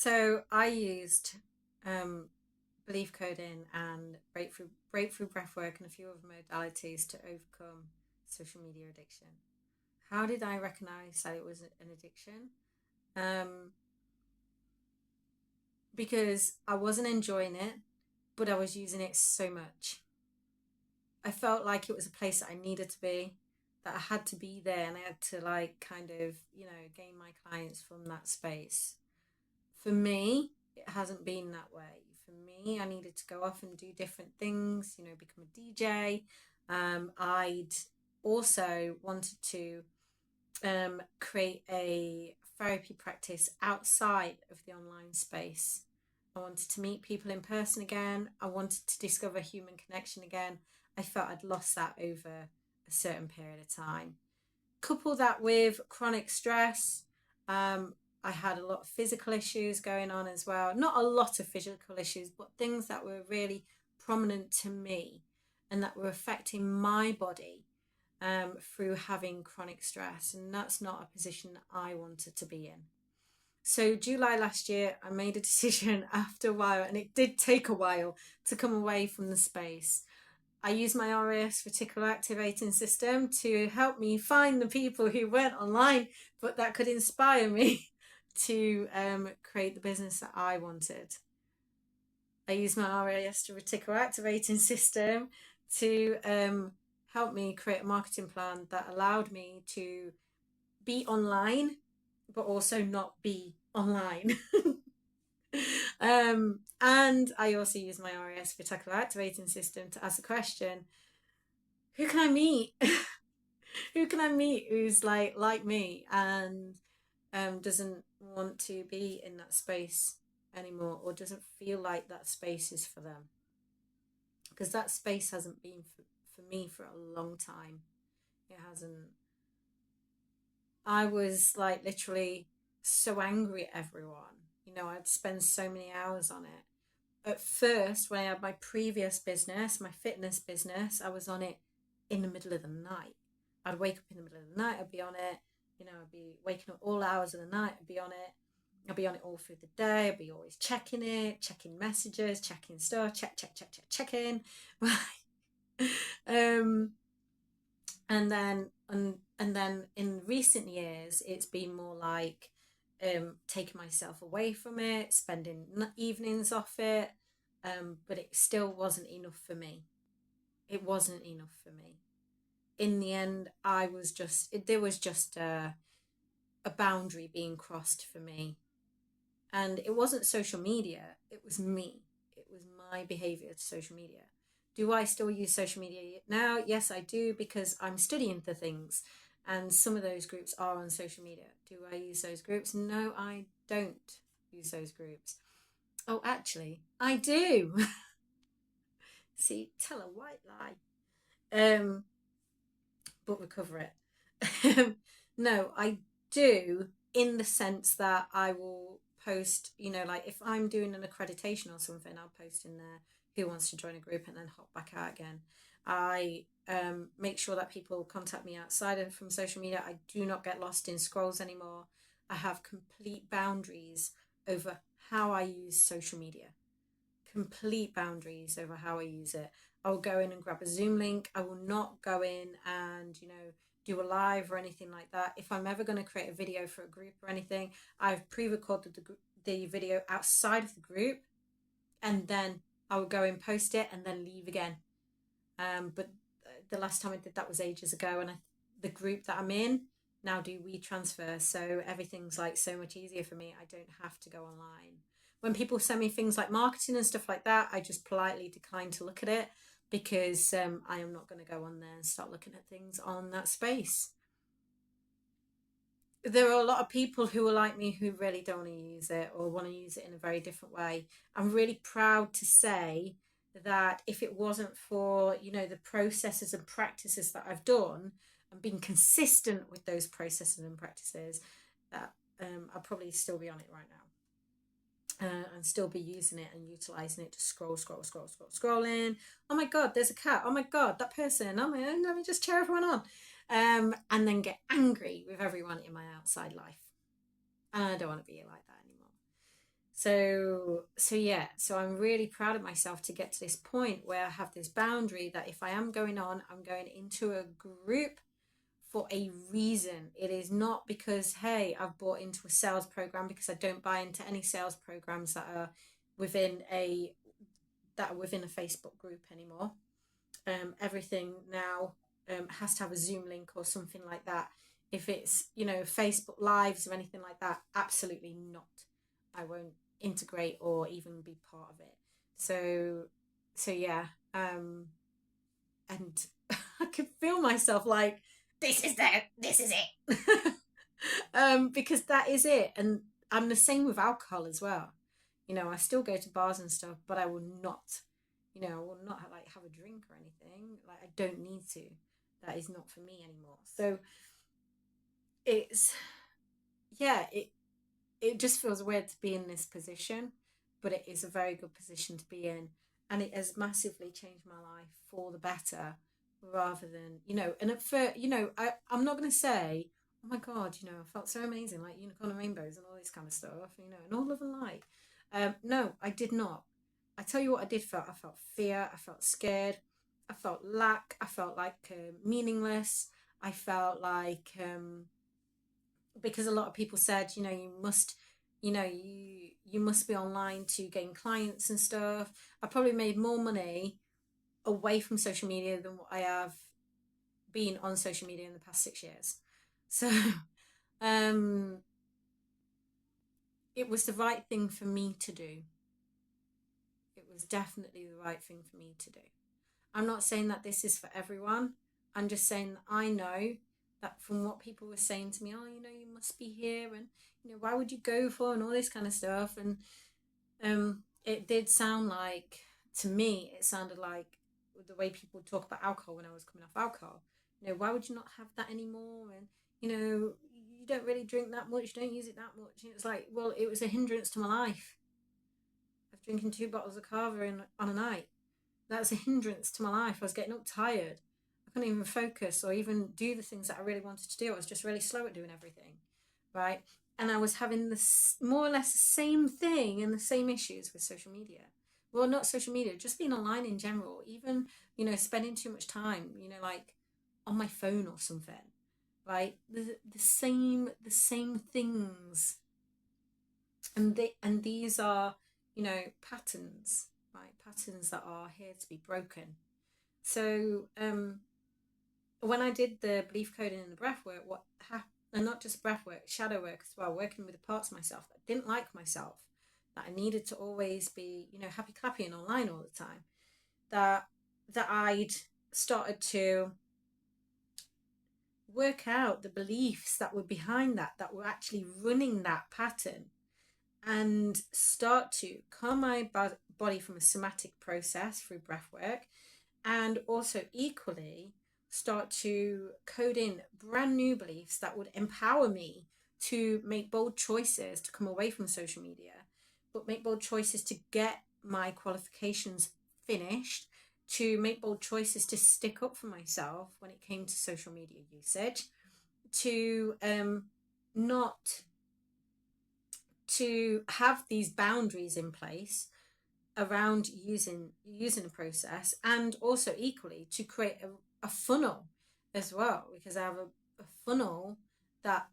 So I used um, belief coding and breakthrough breathwork and a few other modalities to overcome social media addiction. How did I recognize that it was an addiction? Um, because I wasn't enjoying it, but I was using it so much. I felt like it was a place that I needed to be, that I had to be there, and I had to like kind of gain my clients from that space. For me, it hasn't been that way. For me, I needed to go off and do different things, become a DJ. I'd also wanted to create a therapy practice outside of the online space. I wanted to meet people in person again. I wanted to discover human connection again. I felt I'd lost that over a certain period of time. Couple that with chronic stress. I had a lot of physical issues going on as well. Not a lot of physical issues, but things that were really prominent to me and that were affecting my body through having chronic stress. And that's not a position that I wanted to be in. So, July last year, I made a decision after a while, and it did take a while to come away from the space. I used my RAS reticular activating system to help me find the people who weren't online, but that could inspire me to create the business that I wanted. I used my RAS reticular activating system to help me create a marketing plan that allowed me to be online, but also not be online. And I also use my RAS reticular activating system to ask the question, who can I meet? Who can I meet who's like me and doesn't want to be in that space anymore, or doesn't feel like that space is for them? Because that space hasn't been for me for a long time. It hasn't. I was like literally so angry at everyone. I'd spend so many hours on it. At first, when I had my previous business, my fitness business, I was on it in the middle of the night. I'd wake up in the middle of the night, I'd be on it. I'd be waking up all hours of the night, I'd be on it. I'd be on it all through the day. I'd be always checking it, checking messages, checking stuff, checking. um, and then in recent years, it's been more like taking myself away from it, spending evenings off it. But it still wasn't enough for me. It wasn't enough for me. In the end, there was just a boundary being crossed for me. And it wasn't social media, it was me. It was my behavior to social media. Do I still use social media now? Yes, I do, because I'm studying the things. And some of those groups are on social media. Do I use those groups? No, I don't use those groups. Oh, actually, I do. See, tell a white lie. Um, but recover it. No, I do, in the sense that I will post, like if I'm doing an accreditation or something, I'll post in there who wants to join a group and then hop back out again. I make sure that people contact me outside of from social media. I do not get lost in scrolls anymore. I have complete boundaries over how I use social media. Complete boundaries over how I use it. I will go in and grab a Zoom link. I will not go in and, do a live or anything like that. If I'm ever going to create a video for a group or anything, I've pre-recorded the video outside of the group, and then I will go and post it and then leave again. But the last time I did that was ages ago, and the group that I'm in now do WeTransfer, so everything's like so much easier for me. I don't have to go online. When people send me things like marketing and stuff like that, I just politely decline to look at it, because I am not going to go on there and start looking at things on that space. There are a lot of people who are like me who really don't want to use it, or want to use it in a very different way. I'm really proud to say that if it wasn't for, the processes and practices that I've done and being consistent with those processes and practices, that I'd probably still be on it right now. And still be using it and utilizing it to scrolling. Oh my God, there's a cat. Oh my God, that person. Oh my, let me just cheer everyone on. And then get angry with everyone in my outside life. And I don't want to be like that anymore. So I'm really proud of myself to get to this point where I have this boundary that if I am going on, I'm going into a group for a reason. It is not because, hey, I've bought into a sales program, because I don't buy into any sales programs within a that are within a Facebook group anymore. Everything now has to have a Zoom link or something like that. If it's, Facebook Lives or anything like that, absolutely not. I won't integrate or even be part of it. So, yeah, and I could feel myself like, this is it, because that is it. And I'm the same with alcohol as well. I still go to bars and stuff, but I will not, I will not like have a drink or anything. Like, I don't need to. That is not for me anymore. So it's, yeah, it just feels weird to be in this position, but it is a very good position to be in. And it has massively changed my life for the better, rather than, and at first, I'm not going to say, oh my God, I felt so amazing, like unicorn and rainbows and all this kind of stuff, and all love and light. No, I did not. I tell you what I did feel. I felt fear. I felt scared. I felt lack. I felt like meaningless. I felt like, because a lot of people said, you must be online to gain clients and stuff. I probably made more money away from social media than what I have been on social media in the past 6 years. So um, it was the right thing for me to do. It was definitely the right thing for me to do. I'm not saying that this is for everyone. I'm just saying that I know that from what people were saying to me, oh, you must be here, and why would you go for, and all this kind of stuff. And it did sound like, to me, it sounded like the way people talk about alcohol when I was coming off alcohol. Why would you not have that anymore? And you don't really drink that much, don't use it that much. And it's like, well, it was a hindrance to my life. Of drinking 2 bottles of cava on a night. That's a hindrance to my life. I was getting up tired. I couldn't even focus or even do the things that I really wanted to do. I was just really slow at doing everything, right? And I was having this more or less the same thing and the same issues with social media. Well, not social media, just being online in general. Even, spending too much time, like on my phone or something, right? The same things, and these are, patterns, right? Patterns that are here to be broken. So when I did the belief coding and the breath work, and not just breath work, shadow work as well, working with the parts of myself that didn't like myself, that I needed to always be, happy clappy and online all the time, that I'd started to work out the beliefs that were behind that were actually running that pattern, and start to calm my body from a somatic process through breath work, and also equally start to code in brand new beliefs that would empower me to make bold choices to come away from social media, but make bold choices to get my qualifications finished, to make bold choices to stick up for myself when it came to social media usage, to not to have these boundaries in place around using a process, and also equally to create a funnel as well, because I have a funnel that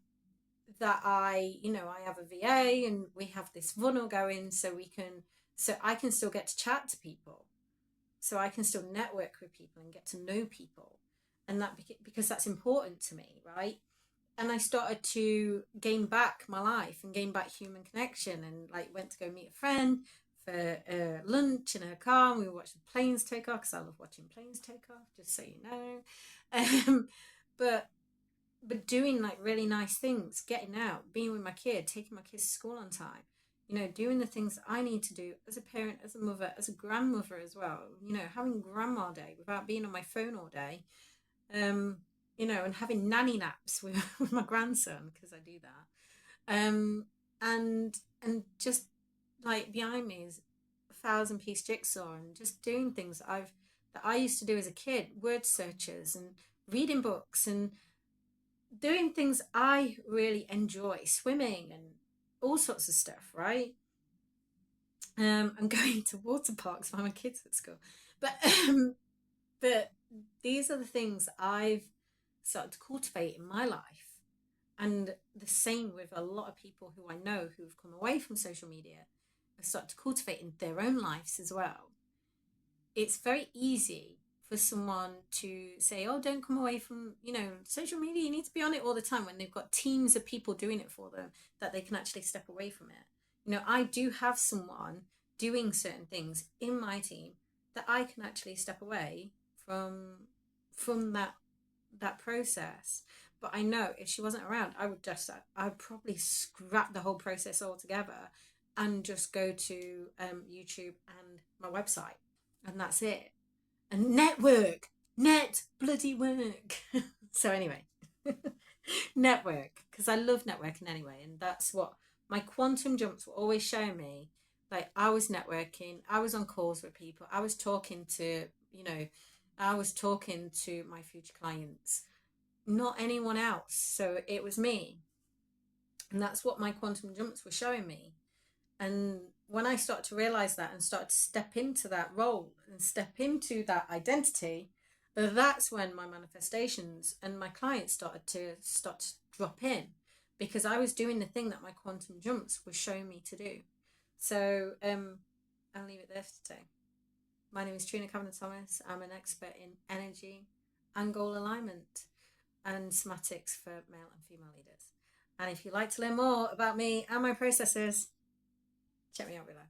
I have a VA, and we have this funnel going, so I can still get to chat to people, so I can still network with people and get to know people, and that because that's important to me, right? And I started to gain back my life and gain back human connection, and like went to go meet a friend for lunch in her car, and we watched the planes take off, because I love watching planes take off, just so you know. um, but doing like really nice things, getting out, being with my kid, taking my kids to school on time, doing the things that I need to do as a parent, as a mother, as a grandmother as well, having grandma day without being on my phone all day, um, and having nanny naps with, with my grandson, because I do that. And just like behind me is a 1,000 piece jigsaw, and just doing things that I used to do as a kid, word searches and reading books and doing things I really enjoy, swimming and all sorts of stuff, right? I'm going to water parks while my kids at school. But but these are the things I've started to cultivate in my life. And the same with a lot of people who I know who've come away from social media have started to cultivate in their own lives as well. It's very easy for someone to say, oh, don't come away from, social media. You need to be on it all the time when they've got teams of people doing it for them that they can actually step away from it. I do have someone doing certain things in my team that I can actually step away from that process. But I know if she wasn't around, I'd probably scrap the whole process altogether and just go to YouTube and my website, and that's it. And net bloody work. So anyway, network, because I love networking anyway, and that's what my quantum jumps were always showing me. Like, I was networking, I was on calls with people, I was talking to my future clients, not anyone else. So it was me, and that's what my quantum jumps were showing me. And when I started to realize that and start to step into that role and step into that identity, that's when my manifestations and my clients start to drop in, because I was doing the thing that my quantum jumps were showing me to do. So I'll leave it there for today. My name is Trina Kavanagh-Thomas. I'm an expert in energy and goal alignment and somatics for male and female leaders. And if you'd like to learn more about me and my processes, check me out below.